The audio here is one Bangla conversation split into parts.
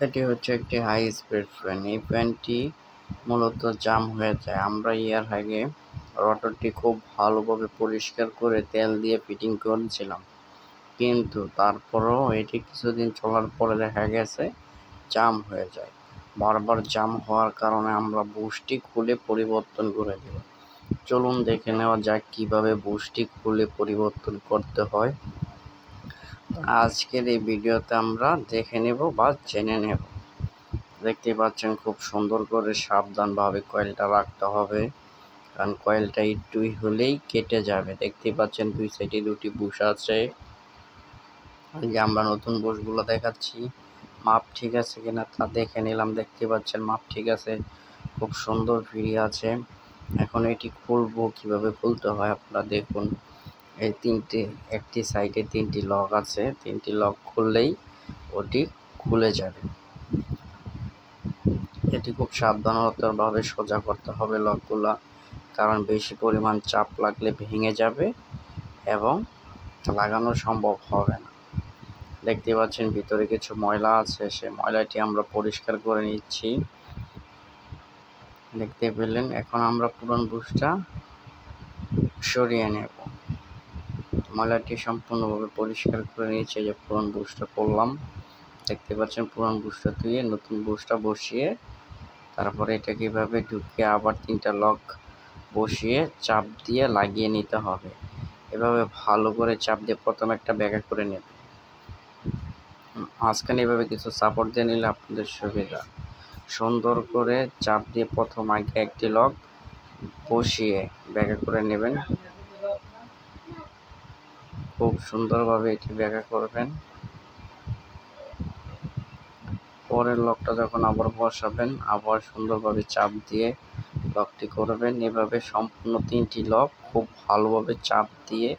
এটি হচ্ছে একটি হাই স্পিড ফ্যান। এই ফ্যানটি মূলত জাম হয়ে যায়। আমরা এর আগে রটরটি খুব ভালোভাবে পরিষ্কার করে তেল দিয়ে ফিটিং করেছিলাম, কিন্তু তারপরেও এটি কিছুদিন চলার পরে দেখা গেছে জাম হয়ে যায়। বারবার জাম হওয়ার কারণে আমরা বুশটি খুলে পরিবর্তন করে দেব। চলুন দেখে নেওয়া যাক কিভাবে বুশটি খুলে পরিবর্তন করতে হয়। আজকের এই ভিডিওতে আমরা দেখে নেব বা জেনে নেব। দেখতে পাচ্ছেন খুব সুন্দর করে সাবধানভাবে কয়েলটা রাখতে হবে, কারণ কয়েলটা একটুই হলেই কেটে যাবে। দেখতে পাচ্ছেন দুই সাইডে দুটি বুশ আছে। এই যে আমরা নতুন বুশগুলো দেখাচ্ছি, মাপ ঠিক আছে কিনা তা দেখে নিলাম। দেখতে পাচ্ছেন মাপ ঠিক আছে, খুব সুন্দর ফ্রি আছে। এখন এটি খুলবো, কিভাবে খুলতে হয় আপনারা দেখুন। এই একটি সাইডে তিনটি লক আছে, তিনটি লক খুললেই ওটি খুলে যাবে। এটি খুব সাবধানতাভাবে সোজা করতে হবে লকগুলা, কারণ বেশি পরিমাণ চাপ লাগলে ভেঙে যাবে এবং লাগানো সম্ভব হবে না। দেখতে পাচ্ছেন ভিতরে কিছু ময়লা আছে, সেই ময়লাটি আমরা পরিষ্কার করে নিচ্ছি। দেখতে পেলেন। এখন আমরা পুরনো বুশটা সরিয়ে নেব। ময়লাটি সম্পূর্ণভাবে পরিষ্কার করে নিয়েছি। যে পুরনো বুশটা করলাম, দেখতে পাচ্ছেন পুরনো বুশটা ধুয়ে নতুন বুশটা বসিয়ে তারপরে এটাকে এভাবে ঢুকিয়ে আবার তিনটা লক বসিয়ে চাপ দিয়ে লাগিয়ে নিতে হবে। এভাবে ভালো করে চাপ দিয়ে প্রথমে একটা ব্যাকা করে নেবে, মাঝখানে এভাবে কিছু সাপোর্ট দিয়ে নিলে আপনাদের সুবিধা। সুন্দর করে চাপ দিয়ে প্রথম আগে একটি লক বসিয়ে ব্যাকা করে নেবেন। খুব সুন্দরভাবে এটি ব্যাকা করবেন। পরের লকটা যখন আবার বসাবেন, আবার সুন্দরভাবে চাপ দিয়ে লকটি করবেন। এভাবে সম্পূর্ণ তিনটি লক খুব ভালোভাবে চাপ দিয়ে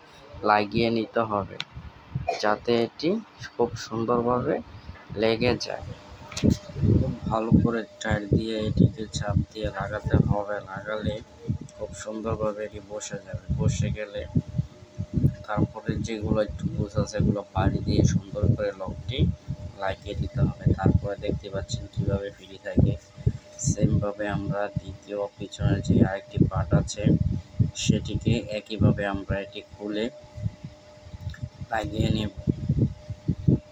লাগিয়ে নিতে হবে, যাতে এটি খুব সুন্দরভাবে লেগে যায়। খুব ভালো করে টাইট দিয়ে এটিকে চাপ দিয়ে লাগাতে হবে। লাগালে খুব সুন্দরভাবে এটি বসে যাবে। বসে গেলে তারপরে যেগুলো একটু বুশ আছে সেগুলো বাড়ি দিয়ে সুন্দর করে লকটি লাগিয়ে দিতে হবে। তারপরে দেখতে পাচ্ছেন কিভাবে ফ্রি থাকে। সেমভাবে আমরা দ্বিতীয় পিছনে যে আরেকটি পার্ট আছে সেটিকে একইভাবে আমরা এটি খুলে লাগিয়ে নেব।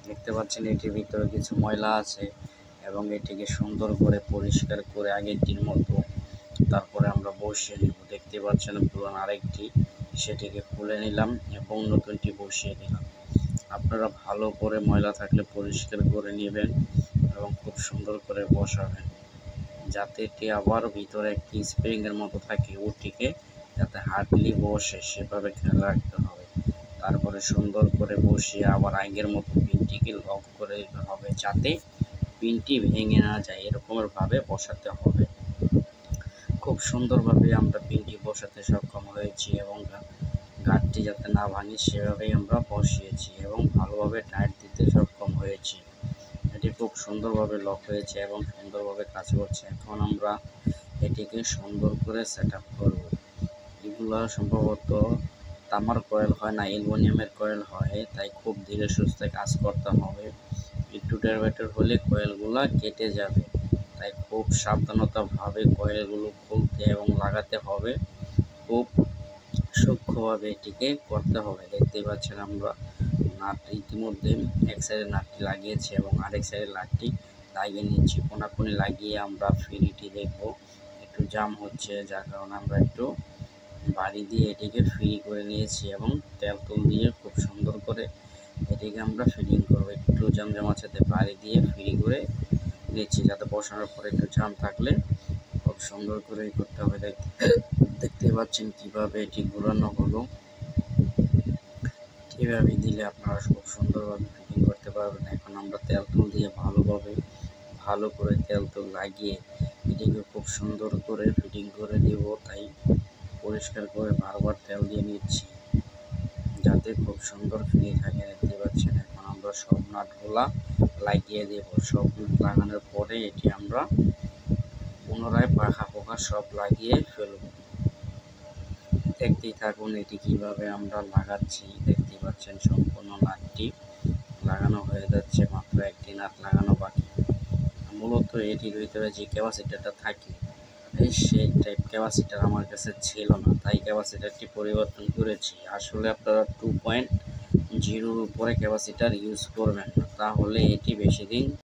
দেখতে পাচ্ছেন এটির ভিতরে কিছু ময়লা আছে এবং এটিকে সুন্দর করে পরিষ্কার করে আগেরটির মতো তারপরে আমরা বসিয়ে নেব। দেখতে পাচ্ছেন পুরনো আরেকটি, সেটিকে খুলে নিলাম এবং নতুনটি বসিয়ে নিলাম। আপনারা ভালো করে ময়লা থাকলে পরিষ্কার করে নেবেন এবং খুব সুন্দর করে বসাবেন, যাতে এটি আবার ভিতরে একটি স্প্রিংয়ের মতো থাকে, ওটিকে যাতে হার্ডলি বসে সেভাবে খেয়াল রাখতে হবে। তারপরে সুন্দর করে বসিয়ে আবার আগের মতো পিনটিকে লক করে দিতে হবে, যাতে পিনটি ভেঙে না যায়। এরকমের ভাবে বসাতে হবে। খুব সুন্দরভাবে আমরা পিনটি বসাতে সক্ষম হয়েছি এবং গাঁটটি যাতে না ভাঙে সেভাবেই আমরা বসিয়েছি এবং ভালোভাবে টাইট দিতে সক্ষম হয়েছি। এটি খুব সুন্দরভাবে লক হয়েছে এবং সুন্দরভাবে কাজ করছে। এখন আমরা এটিকে সুন্দর করে সেট আপ করব। এগুলো সম্ভবত তামার কয়েল হয় না, অ্যালুমিনিয়ামের কয়েল হয়, তাই খুব ধীরে সুস্থে কাজ করতে হবে। একটু টেরবেটের হলে কয়েলগুলো কেটে যাবে, তাই খুব সাবধানতাভাবে কয়েলগুলো খুলতে এবং লাগাতে হবে। খুব সূক্ষ্মভাবে এটিকে করতে হবে। দেখতেই পাচ্ছেন আমরা নাট ইতিমধ্যে এক সাইডে নাটটি লাগিয়েছি এবং আরেক সাইডে নাটটি লাগিয়ে নিচ্ছি। কোনাকুনি লাগিয়ে আমরা ফ্রিটি দেখব। একটু জাম হচ্ছে, যার কারণে আমরা একটু বাড়ি দিয়ে এটিকে ফ্রি করে নিয়েছি এবং তেল দিয়ে খুব সুন্দর করে এটিকে আমরা ফিটিং করবো। একটু জাম আছে, বাড়ি দিয়ে ফ্রি করে নিচ্ছি, যাতে বসানোর পরে একটু জাম থাকলে খুব সুন্দর করে করতে হবে। দেখতে পাচ্ছেন কিভাবে এটি ঘোরানো হলো। এভাবে দিলে আপনারা খুব সুন্দরভাবে ফিটিং করতে পারবেন। এখন আমরা তেল দিয়ে ভালো করে তেল লাগিয়ে এটিকে খুব সুন্দর করে ফিটিং করে দেব, তাই পরিষ্কার করে বারবার তেল দিয়ে নিচ্ছি, যাতে খুব সুন্দর ফ্রি থাকে। দেখতে পাচ্ছেন এখন আমরা সব নাটগুলা লাগিয়ে দেব। সব নাট লাগানোর পরে এটি আমরা পুনরায় পাখা পোকা সব লাগিয়ে ফেলব। দেখতেই থাকুন এটি কিভাবে আমরা লাগাচ্ছি। দেখতে পাচ্ছেন সম্পূর্ণ নাটটি লাগানো হয়ে যাচ্ছে, মাত্র একটি নাট লাগানো বাকি। কিন্তু এটির ভিতরে যে ক্যাপাসিটারটা থাকে সেই টাইপ ক্যাপাসিটার আমার কাছে ছিল না, তাই ক্যাপাসিটারটি পরিবর্তন করেছি। আসলে আপনারা 2.0 উপরে ক্যাপাসিটার ইউজ করবেন না, তাহলে এটি বেশি দিন